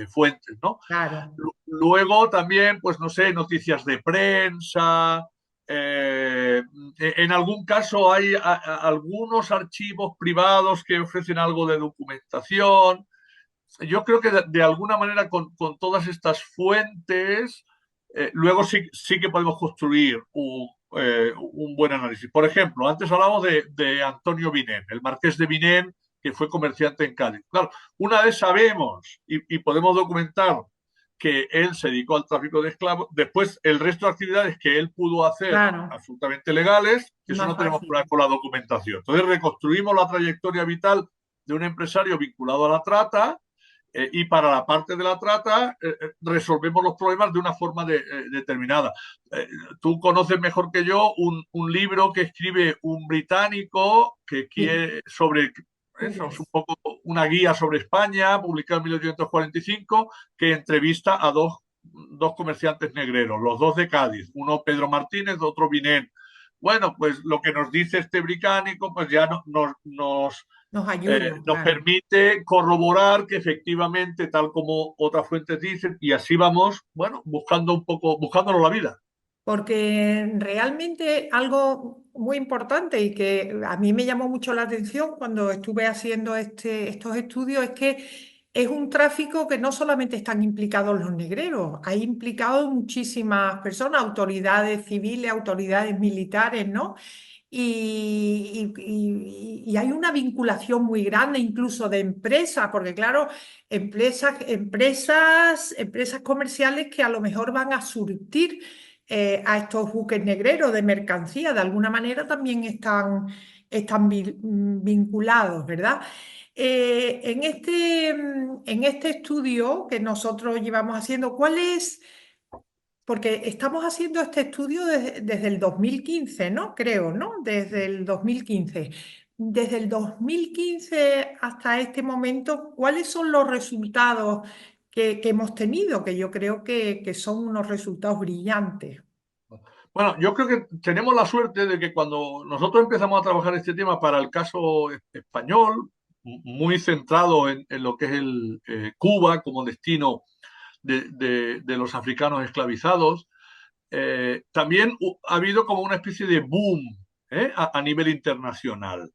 fuentes, ¿no? Claro. Luego también, pues no sé, noticias de prensa. Eh, en algún caso hay algunos archivos privados que ofrecen algo de documentación. Yo creo que de alguna manera con todas estas fuentes, luego sí que podemos construir un buen análisis. Por ejemplo, antes hablábamos de Antonio Vinén, el marqués de Vinén, que fue comerciante en Cádiz. Claro, una vez sabemos y podemos documentar que él se dedicó al tráfico de esclavos, después el resto de actividades que él pudo hacer Claro, absolutamente legales, eso más no tenemos fácil. problema con la documentación. Entonces reconstruimos la trayectoria vital de un empresario vinculado a la trata y para la parte de la trata resolvemos los problemas de una forma determinada. Eh, Tú conoces mejor que yo un libro que escribe un británico que Sí, quiere sobre eso, es un Douglas. poco una guía sobre España, publicada en 1845, que entrevista a dos comerciantes negreros, los dos de Cádiz, uno Pedro Martínez, otro Vinén. Bueno, pues lo que nos dice este británico, pues ya Nos ayuda, nos claro. permite corroborar que efectivamente, tal como otras fuentes dicen, y así vamos, bueno, buscando un poco, buscándonos la vida. Porque realmente algo muy importante y que a mí me llamó mucho la atención cuando estuve haciendo estos estudios es que es un tráfico que no solamente están implicados los negreros, hay implicados muchísimas personas, autoridades civiles, autoridades militares, ¿no? Y hay una vinculación muy grande incluso de empresas, porque claro, empresas comerciales que a lo mejor van a surtir a estos buques negreros de mercancía. De alguna manera también están vinculados, ¿verdad? En este estudio que nosotros llevamos haciendo, ¿cuál es? Porque estamos haciendo este estudio desde el 2015, ¿no? Creo, ¿no? Desde el 2015. Desde el 2015 hasta este momento, ¿cuáles son los resultados que hemos tenido? Que yo creo que son unos resultados brillantes. Bueno, yo creo que tenemos la suerte de que cuando nosotros empezamos a trabajar este tema para el caso español, muy centrado en lo que es Cuba como destino de los africanos esclavizados, también ha habido como una especie de boom, a nivel internacional.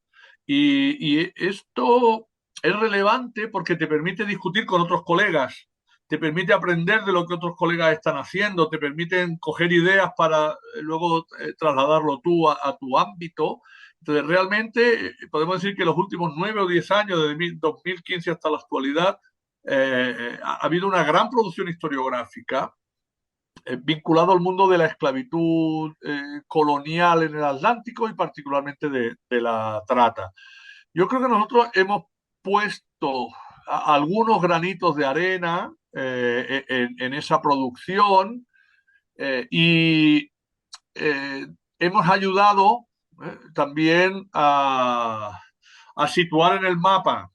Y esto es relevante porque te permite discutir con otros colegas, te permite aprender de lo que otros colegas están haciendo, te permiten coger ideas para luego trasladarlo tú a tu ámbito. Entonces, realmente podemos decir que los últimos 9 o 10 años, desde 2015 hasta la actualidad, ha habido una gran producción historiográfica vinculado al mundo de la esclavitud colonial en el Atlántico y particularmente de la trata. Yo creo que nosotros hemos puesto algunos granitos de arena en esa producción y hemos ayudado también a situar en el mapa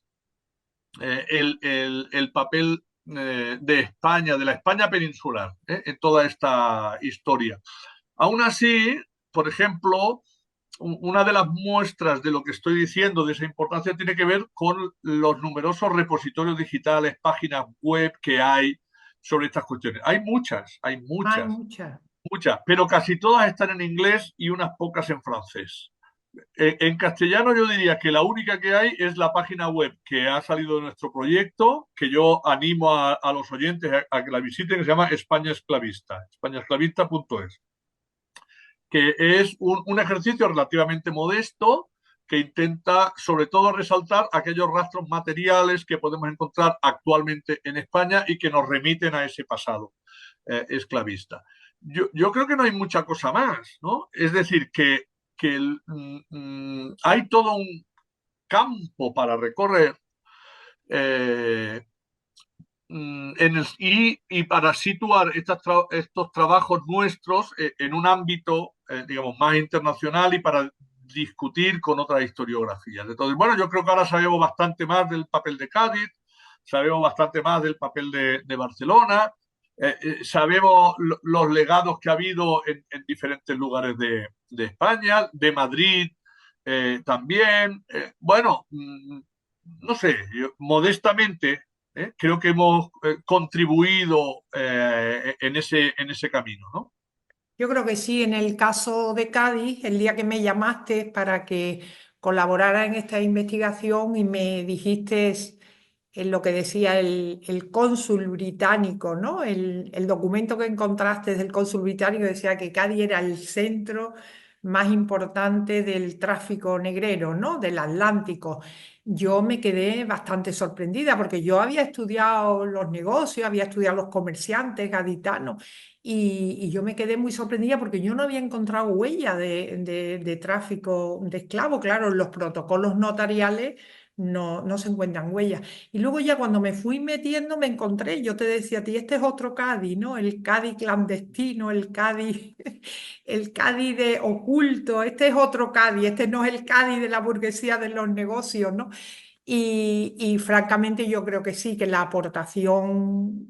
el papel de España, de la España peninsular, en toda esta historia. Aún así, por ejemplo, una de las muestras de lo que estoy diciendo, de esa importancia, tiene que ver con los numerosos repositorios digitales, páginas web que hay sobre estas cuestiones. Hay Hay muchas, muchas. muchas, pero casi todas están en inglés y unas pocas en francés. En castellano yo diría que la única que hay es la página web que ha salido de nuestro proyecto, que yo animo a los oyentes a que la visiten, que se llama España Esclavista, españaesclavista.es, que es un ejercicio relativamente modesto que intenta sobre todo resaltar aquellos rastros materiales que podemos encontrar actualmente en España y que nos remiten a ese pasado esclavista. Yo creo que no hay mucha cosa más, ¿no? Es decir, que hay todo un campo para recorrer eh, y para situar estos trabajos nuestros en un ámbito, digamos, más internacional y para discutir con otras historiografías. Entonces, bueno, yo creo que ahora sabemos bastante más del papel de Cádiz, sabemos bastante más del papel de Barcelona, sabemos los legados que ha habido en diferentes lugares de España, de Madrid también. Bueno, no sé, yo, modestamente creo que hemos contribuido en ese camino, ¿no? Yo creo que sí, en el caso de Cádiz, el día que me llamaste para que colaborara en esta investigación y me dijiste en lo que decía el cónsul británico, ¿no? El documento que encontraste del cónsul británico decía que Cádiz era el centro más importante del tráfico negrero, ¿no? Del Atlántico. Yo me quedé bastante sorprendida porque yo había estudiado los negocios, había estudiado los comerciantes gaditanos y yo me quedé muy sorprendida porque yo no había encontrado huella de tráfico de esclavos. Claro, en los protocolos notariales no se encuentran huellas. Y luego ya cuando me fui metiendo me encontré, yo te decía a ti, este es otro Cádiz, ¿no? El Cádiz clandestino, el Cádiz, el Cádiz de oculto, este es otro Cádiz, este no es el Cádiz de la burguesía de los negocios, ¿no? Y francamente yo creo que sí, que la aportación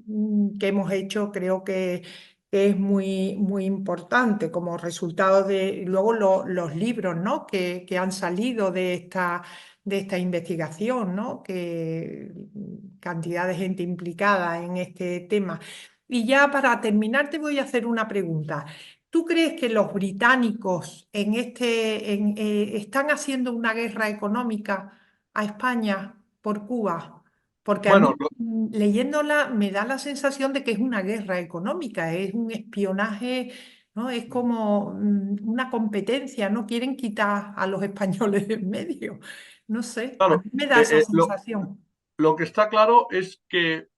que hemos hecho creo que es muy importante como resultado de luego los libros, ¿no? que han salido de esta investigación, ¿no? Que cantidad de gente implicada en este tema. Y ya para terminar te voy a hacer una pregunta. ¿Tú crees que los británicos están haciendo una guerra económica a España por Cuba? Porque a Bueno, mí, leyéndola, me da la sensación de que es una guerra económica, es un espionaje, ¿no? Es como una competencia, no quieren quitar a los españoles de en medio. No sé, a claro, mí me da esa lo, sensación. lo que está claro es que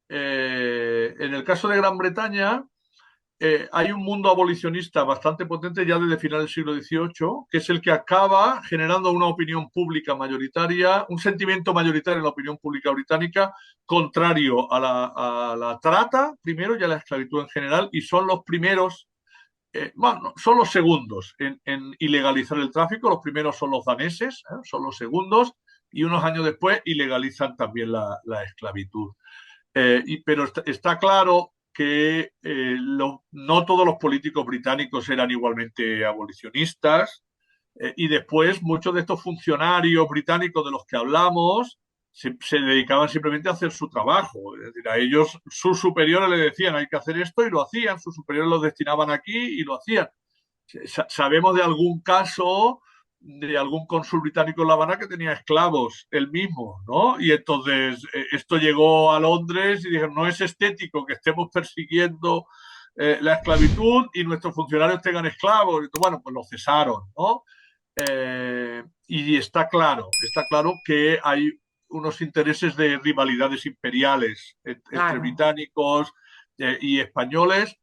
en el caso de Gran Bretaña, hay un mundo abolicionista bastante potente ya desde final del siglo XVIII, que es el que acaba generando una opinión pública mayoritaria, un sentimiento mayoritario en la opinión pública británica contrario a la trata, primero, y a la esclavitud en general, y son los primeros, bueno, son los segundos en ilegalizar el tráfico. Los primeros son los daneses, son los segundos, y unos años después ilegalizan también la esclavitud. Pero está claro que no todos los políticos británicos eran igualmente abolicionistas, y después muchos de estos funcionarios británicos de los que hablamos se dedicaban simplemente a hacer su trabajo. Es decir, a ellos sus superiores les decían hay que hacer esto y lo hacían, sus superiores los destinaban aquí y lo hacían. Sabemos de algún caso de algún cónsul británico en La Habana que tenía esclavos, él mismo, ¿no? Y entonces esto llegó a Londres y dijeron, no es estético que estemos persiguiendo la esclavitud y nuestros funcionarios tengan esclavos. Entonces, bueno, pues lo cesaron, ¿no? Y está claro que hay unos intereses de rivalidades imperiales entre Claro, británicos y españoles,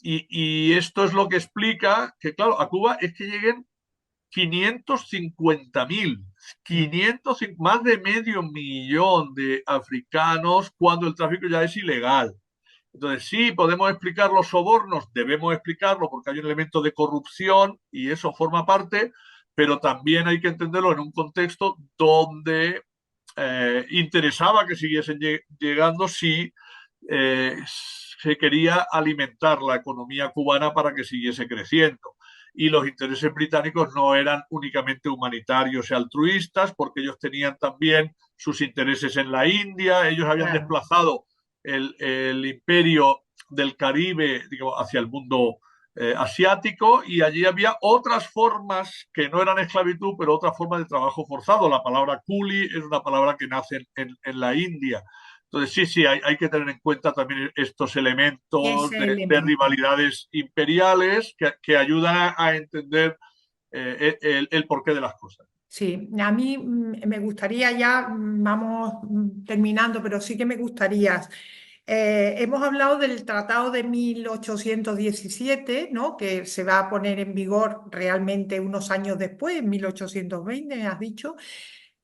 y esto es lo que explica que, claro, a Cuba es que lleguen 550.000, más de medio millón de africanos cuando el tráfico ya es ilegal. Entonces, sí, podemos explicar los sobornos, debemos explicarlo porque hay un elemento de corrupción y eso forma parte, pero también hay que entenderlo en un contexto donde interesaba que siguiesen llegando si se quería alimentar la economía cubana para que siguiese creciendo. Y los intereses británicos no eran únicamente humanitarios y altruistas, porque ellos tenían también sus intereses en la India, ellos habían claro. desplazado el imperio del Caribe, digamos, hacia el mundo asiático, y allí había otras formas que no eran esclavitud, pero otras formas de trabajo forzado. La palabra culi es una palabra que nace en la India. Entonces, sí, hay que tener en cuenta también estos elementos Ese de elemento. rivalidades imperiales que ayudan a entender el porqué de las cosas. Sí, a mí me gustaría ya, vamos terminando, pero sí que me gustaría. Hemos hablado del Tratado de 1817, ¿no? Que se va a poner en vigor realmente unos años después, en 1820, me has dicho.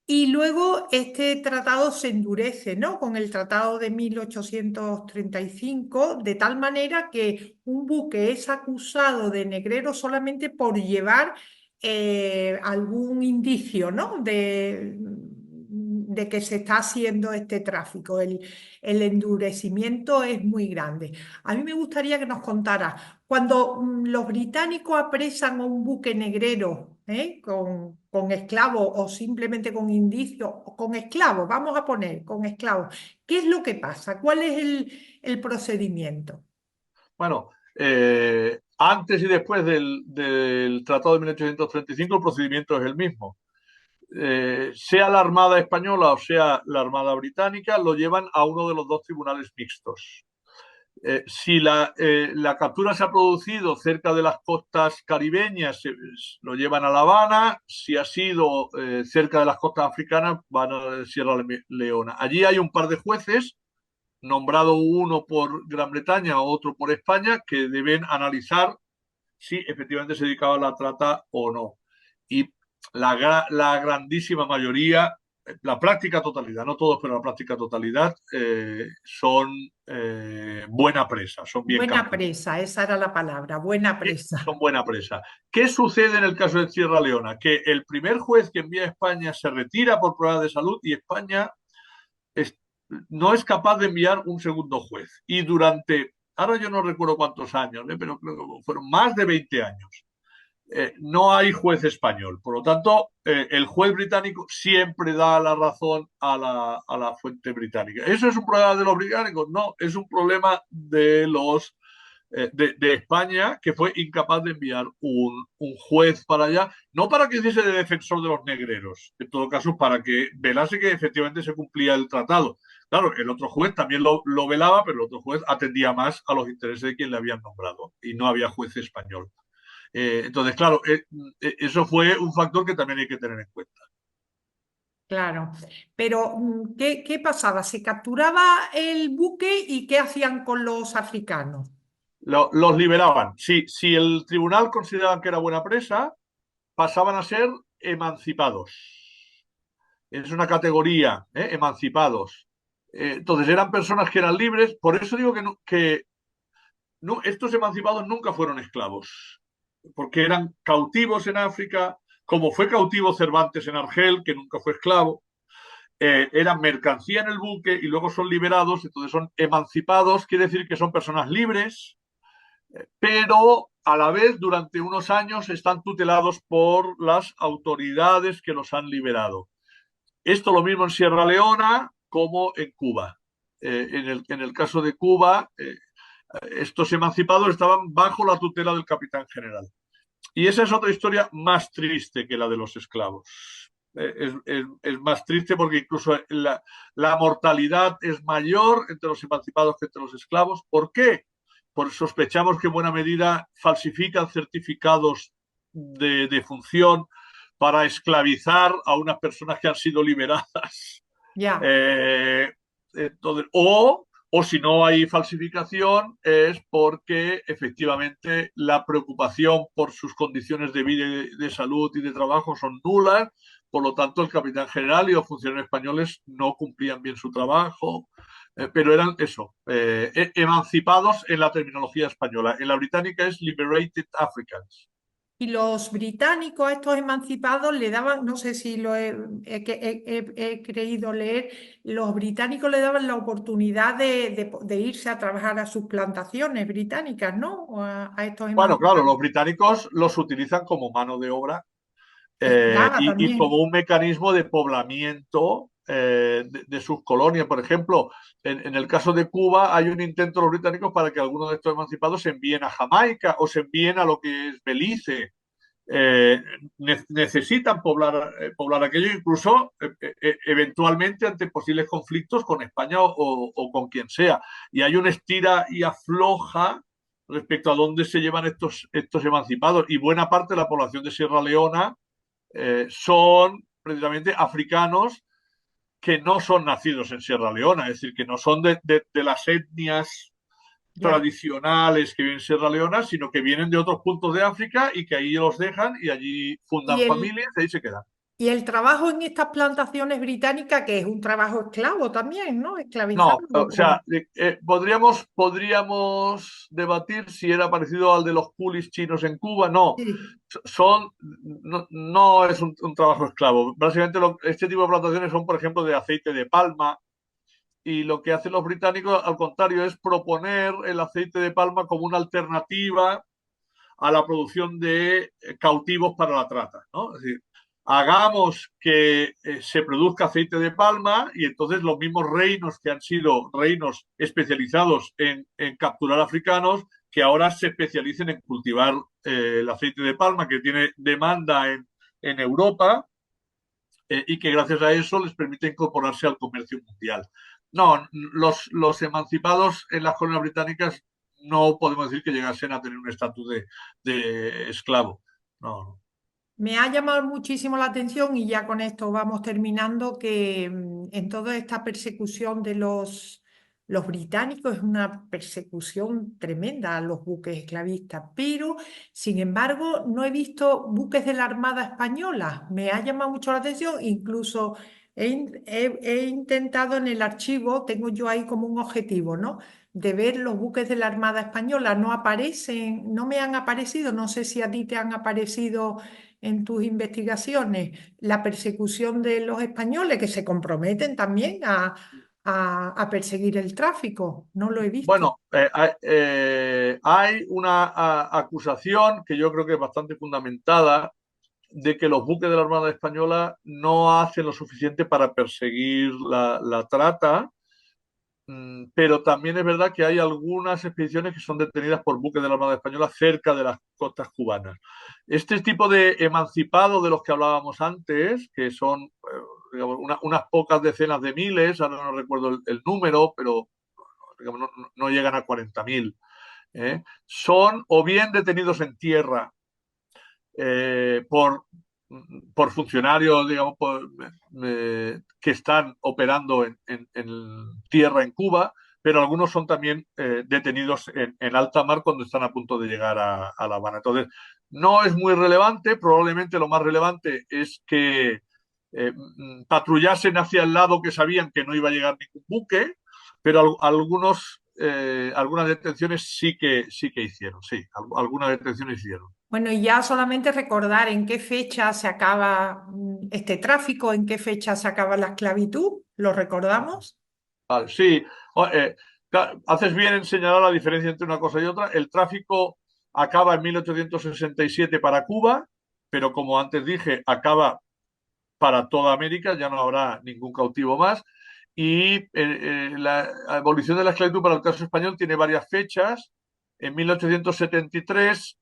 Y luego este tratado se endurece, ¿no? Con el Tratado de 1835, de tal manera que un buque es acusado de negrero solamente por llevar algún indicio, ¿no? De que se está haciendo este tráfico. El endurecimiento es muy grande. A mí me gustaría que nos contara, cuando los británicos apresan a un buque negrero, con esclavos o simplemente con indicios, o con esclavos, vamos a poner, con esclavos, ¿qué es lo que pasa? ¿Cuál es el procedimiento? Bueno, antes y después del Tratado de 1835 el procedimiento es el mismo. Sea la Armada española o sea la Armada británica, lo llevan a uno de los dos tribunales mixtos. Si la captura se ha producido cerca de las costas caribeñas, lo llevan a La Habana. Si ha sido cerca de las costas africanas, van a Sierra Leona. Allí hay un par de jueces, nombrado uno por Gran Bretaña, otro por España, que deben analizar si efectivamente se dedicaba a la trata o no. Y la grandísima mayoría, la práctica totalidad, no todos, pero la práctica totalidad, son buena presa, son bien Buena capturados, presa, esa era la palabra, buena presa. son buena presa. ¿Qué sucede en el caso de Sierra Leona? Que el primer juez que envía a España se retira por problemas de salud y España es, no es capaz de enviar un segundo juez. Y durante, ahora yo no recuerdo cuántos años, pero creo que fueron más de 20 años, no hay juez español. Por lo tanto, el juez británico siempre da la razón a la fuente británica. ¿Eso es un problema de los británicos? No, es un problema de España, que fue incapaz de enviar un juez para allá, no para que hiciese de defensor de los negreros, en todo caso para que velase que efectivamente se cumplía el tratado. Claro, el otro juez también lo velaba, pero el otro juez atendía más a los intereses de quien le habían nombrado y no había juez español. Entonces, claro, eso fue un factor que también hay que tener en cuenta. Claro, pero ¿qué pasaba? ¿Se capturaba el buque y qué hacían con los africanos? Los liberaban. Si el tribunal consideraba que era buena presa, pasaban a ser emancipados. Es una categoría, emancipados. Entonces eran personas que eran libres. Por eso digo que estos emancipados nunca fueron esclavos, porque eran cautivos en África, como fue cautivo Cervantes en Argel, que nunca fue esclavo. Eran mercancía en el buque y luego son liberados, entonces son emancipados, quiere decir que son personas libres, pero a la vez durante unos años están tutelados por las autoridades que los han liberado. Esto lo mismo en Sierra Leona como en Cuba. En el caso de Cuba, estos emancipados estaban bajo la tutela del capitán general. Y esa es otra historia más triste que la de los esclavos. Es más triste porque incluso la mortalidad es mayor entre los emancipados que entre los esclavos. ¿Por qué? Porque sospechamos que en buena medida falsifican certificados de función para esclavizar a unas personas que han sido liberadas. Ya. Eh, entonces, o si no hay falsificación es porque efectivamente la preocupación por sus condiciones de vida, de salud y de trabajo son nulas, por lo tanto el capitán general y los funcionarios españoles no cumplían bien su trabajo, pero eran eso, emancipados en la terminología española. En la británica es liberated Africans. Y los británicos a estos emancipados le daban, no sé si lo he creído leer, los británicos le daban la oportunidad de irse a trabajar a sus plantaciones británicas, ¿no? O a estos Bueno, claro, emancipados. los británicos los utilizan como mano de obra Esclava y como también. un mecanismo de poblamiento de sus colonias. Por ejemplo, en el caso de Cuba hay un intento de los británicos para que algunos de estos emancipados se envíen a Jamaica o se envíen a lo que es Belice. Eh, Necesitan poblar aquello, incluso eventualmente ante posibles conflictos con España o con quien sea. Y hay una estira y afloja respecto a dónde se llevan estos emancipados. Y buena parte de la población de Sierra Leona son precisamente africanos que no son nacidos en Sierra Leona, es decir, que no son de las etnias Ya. tradicionales que viven en Sierra Leona, sino que vienen de otros puntos de África y que ahí los dejan y allí Y fundan el, familias y ahí se quedan. y el trabajo en estas plantaciones británicas, que es un trabajo esclavo también, ¿no? No, Esclavizado. o sea, podríamos debatir si era parecido al de los coolies chinos en Cuba. No, Sí. no es un trabajo esclavo. Básicamente este tipo de plantaciones son, por ejemplo, de aceite de palma, y lo que hacen los británicos, al contrario, es proponer el aceite de palma como una alternativa a la producción de cautivos para la trata, ¿no? Es decir, hagamos que se produzca aceite de palma y entonces los mismos reinos que han sido reinos especializados en capturar africanos, que ahora se especialicen en cultivar el aceite de palma, que tiene demanda en Europa, y que gracias a eso les permite incorporarse al comercio mundial. No, los emancipados en las colonias británicas no podemos decir que llegasen a tener un estatus de esclavo. No, no. Me ha llamado muchísimo la atención y ya con esto vamos terminando que en toda esta persecución de los británicos es una persecución tremenda a los buques esclavistas, pero sin embargo no he visto buques de la Armada Española. Me ha llamado mucho la atención, incluso he intentado en el archivo, tengo yo ahí como un objetivo, ¿no? De ver los buques de la Armada Española. No aparecen, no me han aparecido, no sé si a ti te han aparecido en tus investigaciones la persecución de los españoles que se comprometen también a perseguir el tráfico. No lo he visto. Bueno, hay una acusación que yo creo que es bastante fundamentada de que los buques de la Armada Española no hacen lo suficiente para perseguir la trata. Pero también es verdad que hay algunas expediciones que son detenidas por buques de la Armada Española cerca de las costas cubanas. Este tipo de emancipados de los que hablábamos antes, que son digamos, unas pocas decenas de miles, ahora no recuerdo el número, pero digamos, no llegan a 40.000, son o bien detenidos en tierra eh, por, por funcionarios, digamos, que están operando en tierra en Cuba, pero algunos son también detenidos en alta mar cuando están a punto de llegar a La Habana. Entonces, no es muy relevante, probablemente lo más relevante es que patrullasen hacia el lado que sabían que no iba a llegar ningún buque, pero algunas detenciones sí que hicieron, sí, algunas detenciones hicieron. Bueno, y ya solamente recordar en qué fecha se acaba este tráfico, en qué fecha se acaba la esclavitud, ¿lo recordamos? Vale, sí, haces bien en señalar la diferencia entre una cosa y otra. El tráfico acaba en 1867 para Cuba, pero como antes dije, acaba para toda América, ya no habrá ningún cautivo más. Y la abolición de la esclavitud para el caso español tiene varias fechas. En 1873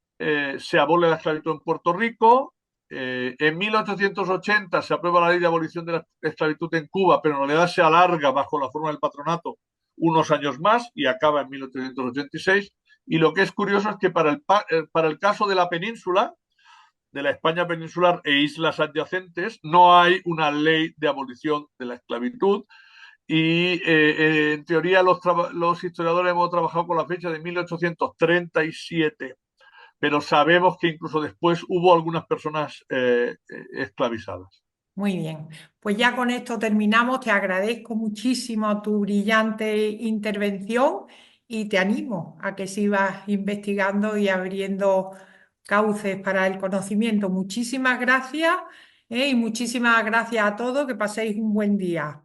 se abole la esclavitud en Puerto Rico. En 1880 se aprueba la ley de abolición de la esclavitud en Cuba, pero en realidad se alarga bajo la forma del patronato unos años más y acaba en 1886. Y lo que es curioso es que para el caso de la península, de la España peninsular e islas adyacentes, no hay una ley de abolición de la esclavitud y en teoría los historiadores hemos trabajado con la fecha de 1837, pero sabemos que incluso después hubo algunas personas esclavizadas. Muy bien, pues ya con esto terminamos. Te agradezco muchísimo tu brillante intervención y te animo a que sigas investigando y abriendo cauces para el conocimiento. Muchísimas gracias, y muchísimas gracias a todos. Que paséis un buen día.